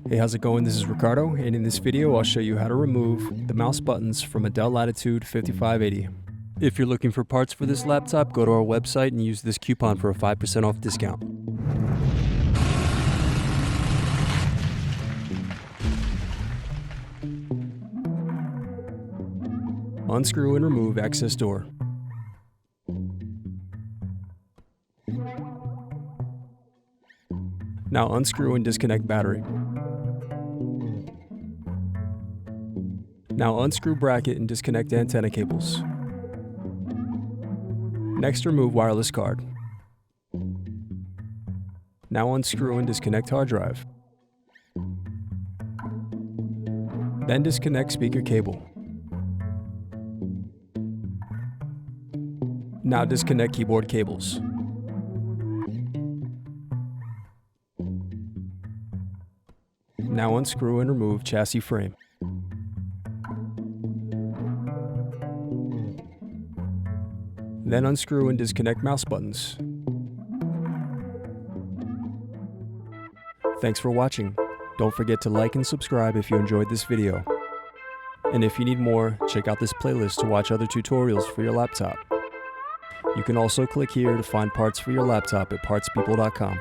Hey, how's it going? This is Ricardo, and in this video I'll show you how to remove the mouse buttons from a Dell Latitude 5580. If you're looking for parts for this laptop, go to our website and use this coupon for a 5% off discount. Unscrew and remove access door. Now unscrew and disconnect battery. Now unscrew bracket and disconnect antenna cables. Next, remove wireless card. Now unscrew and disconnect hard drive. Then disconnect speaker cable. Now disconnect keyboard cables. Now unscrew and remove chassis frame. Then unscrew and disconnect mouse buttons. Thanks for watching. Don't forget to like and subscribe if you enjoyed this video. And if you need more, check out this playlist to watch other tutorials for your laptop. You can also click here to find parts for your laptop at partspeople.com.